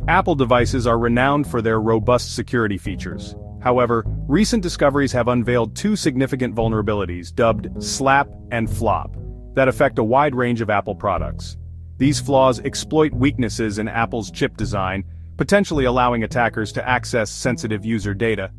Apple devices are renowned for their robust security features. However, recent discoveries have unveiled two significant vulnerabilities dubbed SLAP and FLOP that affect a wide range of Apple products. These flaws exploit weaknesses in Apple's chip design, potentially allowing attackers to access sensitive user data.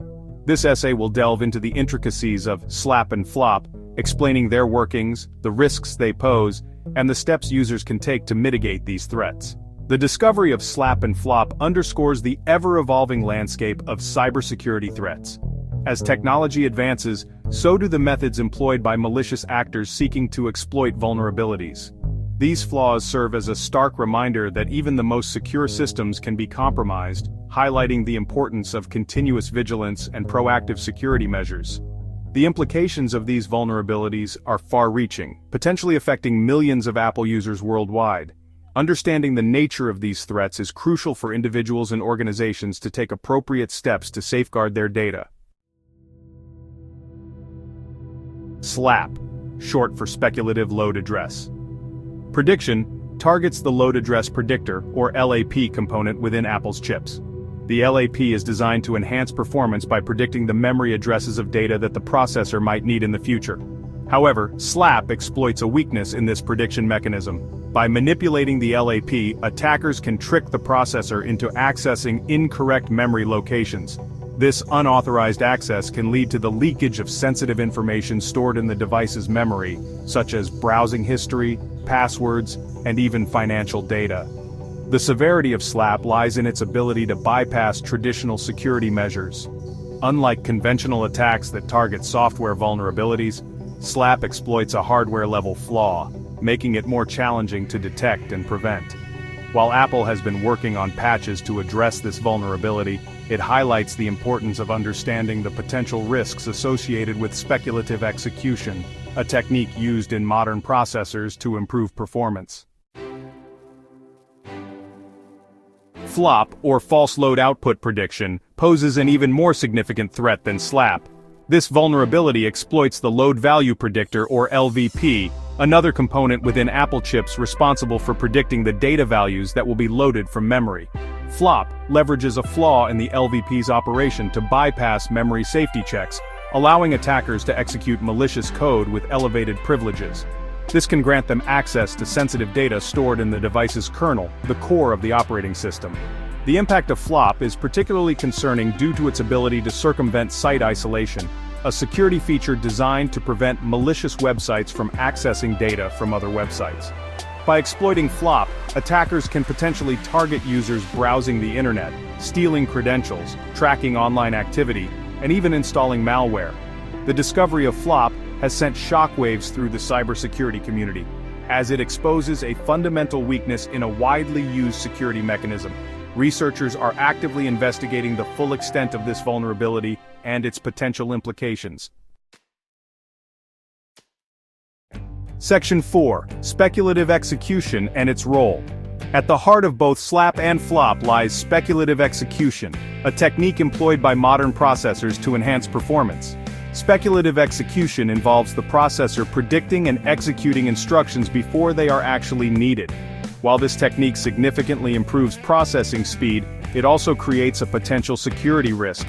This essay will delve into the intricacies of SLAP and FLOP, explaining their workings, the risks they pose, and the steps users can take to mitigate these threats. The discovery of SLAP and FLOP underscores the ever-evolving landscape of cybersecurity threats. As technology advances, so do the methods employed by malicious actors seeking to exploit vulnerabilities. These flaws serve as a stark reminder that even the most secure systems can be compromised, highlighting the importance of continuous vigilance and proactive security measures. The implications of these vulnerabilities are far-reaching, potentially affecting millions of Apple users worldwide. Understanding the nature of these threats is crucial for individuals and organizations to take appropriate steps to safeguard their data. SLAP, short for Speculative Load Address Prediction, targets the load address predictor, or LAP component within Apple's chips. The LAP is designed to enhance performance by predicting the memory addresses of data that the processor might need in the future. However, SLAP exploits a weakness in this prediction mechanism. By manipulating the LAP, attackers can trick the processor into accessing incorrect memory locations. This unauthorized access can lead to the leakage of sensitive information stored in the device's memory, such as browsing history, passwords, and even financial data. The severity of SLAP lies in its ability to bypass traditional security measures. Unlike conventional attacks that target software vulnerabilities, SLAP exploits a hardware-level flaw, making it more challenging to detect and prevent. While Apple has been working on patches to address this vulnerability, it highlights the importance of understanding the potential risks associated with speculative execution, a technique used in modern processors to improve performance. FLOP, or False Load Output Prediction, poses an even more significant threat than SLAP. This vulnerability exploits the Load Value Predictor, or LVP, another component within Apple chips responsible for predicting the data values that will be loaded from memory. FLOP leverages a flaw in the LVP's operation to bypass memory safety checks, allowing attackers to execute malicious code with elevated privileges. This can grant them access to sensitive data stored in the device's kernel, the core of the operating system. The impact of FLOP is particularly concerning due to its ability to circumvent site isolation, a security feature designed to prevent malicious websites from accessing data from other websites. By exploiting FLOP, attackers can potentially target users browsing the internet, stealing credentials, tracking online activity, and even installing malware. The discovery of FLOP has sent shockwaves through the cybersecurity community, as it exposes a fundamental weakness in a widely used security mechanism. Researchers are actively investigating the full extent of this vulnerability and its potential implications. Section 4. Speculative Execution and its Role. At the heart of both SLAP and FLOP lies speculative execution, a technique employed by modern processors to enhance performance. Speculative execution involves the processor predicting and executing instructions before they are actually needed. While this technique significantly improves processing speed, it also creates a potential security risk.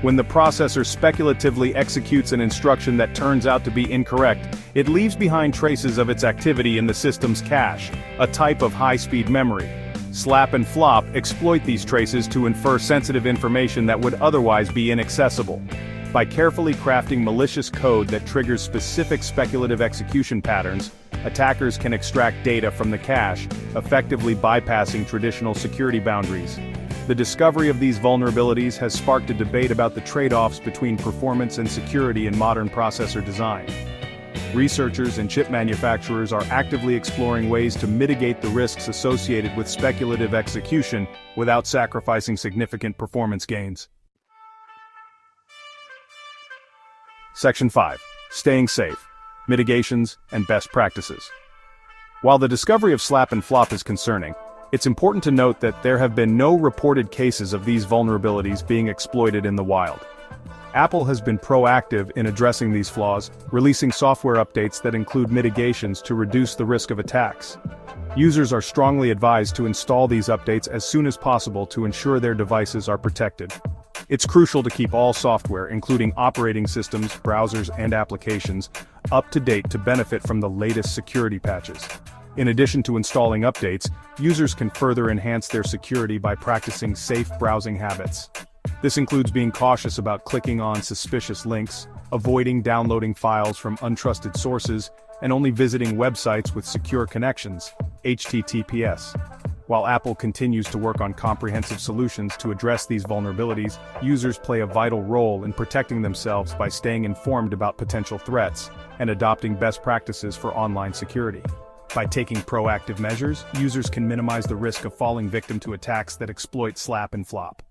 When the processor speculatively executes an instruction that turns out to be incorrect, it leaves behind traces of its activity in the system's cache, a type of high-speed memory. SLAP and FLOP exploit these traces to infer sensitive information that would otherwise be inaccessible. By carefully crafting malicious code that triggers specific speculative execution patterns, attackers can extract data from the cache, effectively bypassing traditional security boundaries. The discovery of these vulnerabilities has sparked a debate about the trade-offs between performance and security in modern processor design. Researchers and chip manufacturers are actively exploring ways to mitigate the risks associated with speculative execution without sacrificing significant performance gains. Section 5. Staying Safe, Mitigations, and Best Practices. While the discovery of SLAP and FLOP is concerning, it's important to note that there have been no reported cases of these vulnerabilities being exploited in the wild. Apple has been proactive in addressing these flaws, releasing software updates that include mitigations to reduce the risk of attacks. Users are strongly advised to install these updates as soon as possible to ensure their devices are protected. It's crucial to keep all software, including operating systems, browsers, and applications, up to date to benefit from the latest security patches. In addition to installing updates, users can further enhance their security by practicing safe browsing habits. This includes being cautious about clicking on suspicious links, avoiding downloading files from untrusted sources, and only visiting websites with secure connections, HTTPS. While Apple continues to work on comprehensive solutions to address these vulnerabilities, users play a vital role in protecting themselves by staying informed about potential threats and adopting best practices for online security. By taking proactive measures, users can minimize the risk of falling victim to attacks that exploit SLAP and FLOP.